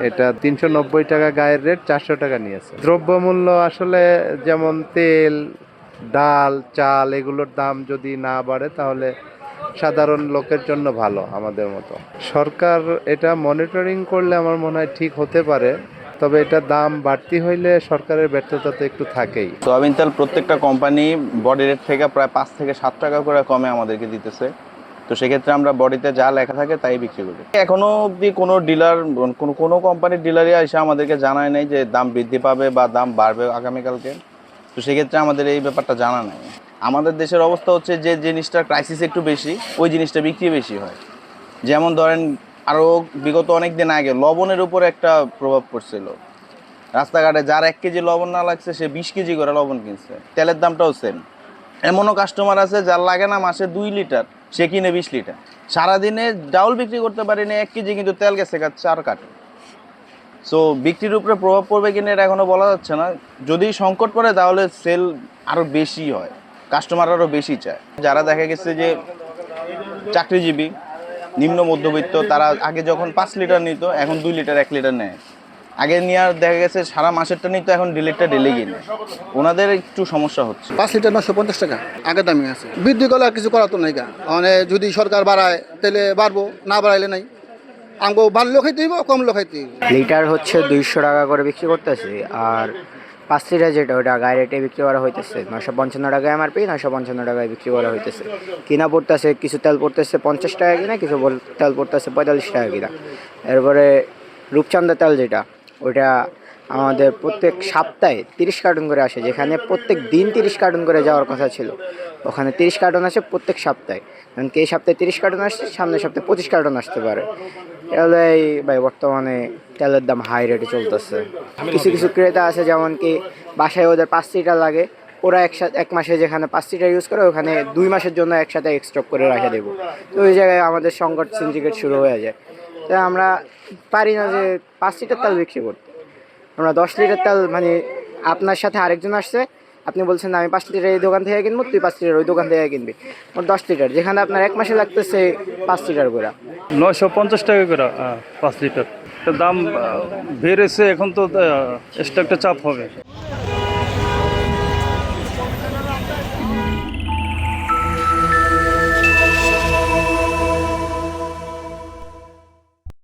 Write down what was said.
এটা 390 টাকা গায়ের রেট, 400 টাকা নিয়েছে। দ্রব্যমূল্য আসলে যেমন তেল, ডাল, চাল এগুলোর দাম যদি না বাড়ে তাহলে সাধারণ লোকের জন্য ভালো, আমাদের মতো। সরকার এটা মনিটরিং করলে আমার মনে হয় ঠিক হতে পারে, তবে এটা দাম বাড়তি হইলে সরকারের ব্যর্থতা তো একটু থাকেই। সোয়াবিন তেল প্রত্যেকটা কোম্পানি বডি রেট থেকে প্রায় 5 থেকে 7 টাকা করে কমে আমাদেরকে দিতেছে। তো সেক্ষেত্রে আমরা বডিতে যা লেখা থাকে তাই বিক্রি করি। এখনো অবধি কোনো ডিলার, কোনো কোম্পানির ডিলারই এসে আমাদেরকে জানায় নাই যে দাম বৃদ্ধি পাবে বা দাম বাড়বে আগামীকালকে। তো সেক্ষেত্রে আমাদের এই ব্যাপারটা জানা নাই। আমাদের দেশের অবস্থা হচ্ছে যে জিনিসটার ক্রাইসিস একটু বেশি, ওই জিনিসটা বিক্রি বেশি হয়। যেমন ধরেন আরও বিগত অনেক দিন আগে লবণের উপর একটা প্রভাব পড়ছিল। রাস্তাঘাটে যার 1 কেজি লবণ না লাগছে সে 20 কেজি করে লবণ কিনছে। তেলের দামটাও সেম। এমনও কাস্টমার আছে যার লাগে না মাসে 2 লিটার, সে কিনে 20 লিটার। সারাদিনে ডাউল বিক্রি করতে পারিনি 1 কেজি, কিন্তু তেল গেছে 4 কার্টন। সো বিক্রির উপরে প্রভাব পড়বে কিনা এটা এখনও বলা যাচ্ছে না। যদি সংকট পড়ে তাহলে সেল আরও বেশি হয়, কাস্টমার আরও বেশি চায়। যারা দেখা গেছে যে চাকরিজীবী, নিম্ন মধ্যবিত্ত, তারা আগে যখন 5 লিটার নিত এখন 2 লিটার 1 লিটার নেয়। আগে নেওয়ার দেখা গেছে সারা মাসেরটা নিত, এখন ডিলিটটা ডেলে কিনে। ওনাদের একটু সমস্যা হচ্ছে। 5 লিটার 950 টাকা আগের দামই আছে। বৃদ্ধি করলে আর কিছু করার তো নাই। মানে যদি সরকার বাড়ায় তাহলে বাড়বো, না বাড়াইলে নাই। আমগো বাড়লেও খাইতে হইব, কমলেও খাইতে হইব। লিটার হচ্ছে 200 টাকা করে বিক্রি করতেছে, আর 5 লিটার যেটা ওটা গায়ে রেটে বিক্রি করা হইতেছে 955 টাকা এমআরপি, 955 টাকায় বিক্রি করা হইতেছে। কিনা পড়তেছে, কিছু তেল পড়তেছে 50 টাকা কিনা, কিছু তেল পড়তেছে 45 টাকা কিনা। এরপরে রূপচাঁদা তেল যেটা, ওইটা আমাদের প্রত্যেক সপ্তাহে 30 কার্টন করে আসে, যেখানে প্রত্যেক দিন 30 কার্টন করে যাওয়ার কথা ছিল, ওখানে 30 কার্টন আসে প্রত্যেক সপ্তাহে। কারণ কি এই সপ্তাহে 30 কার্টন আসছে, সামনের সপ্তাহে 25 কার্টন আসতে পারে। তাহলে ভাই বর্তমানে তেলের দাম হাই রেটে চলতেছে। কিছু কিছু ক্রেতা আছে যেমন কি বাসায় ওদের 5 লিটার লাগে, ওরা একসাথে 1 মাসে যেখানে 5 লিটার ইউজ করে ওখানে 2 মাসের জন্য একসাথে স্টক করে রেখে দেবো। তো ওই জায়গায় আমাদের সংকট সিন্ডিকেট শুরু হয়ে যায়। তাই আমরা পারি না যে 5 লিটার তেল বিক্রি করতে। আমরা 10 লিটার তেল, মানে আপনার সাথে আরেকজন আসছে, আপনি বলছেন আমি 5 লিটার এই দোকান থেকে কিনবো, তুই 5 লিটার ওই দোকান থেকে কিনবি। 10 লিটার যেখানে আপনার 1 মাসে লাগতেছে 5 লিটার করে 950 টাকা করে 5 লিটার। দাম বেড়েছে, এখন তো স্টকটা চাপ হবে।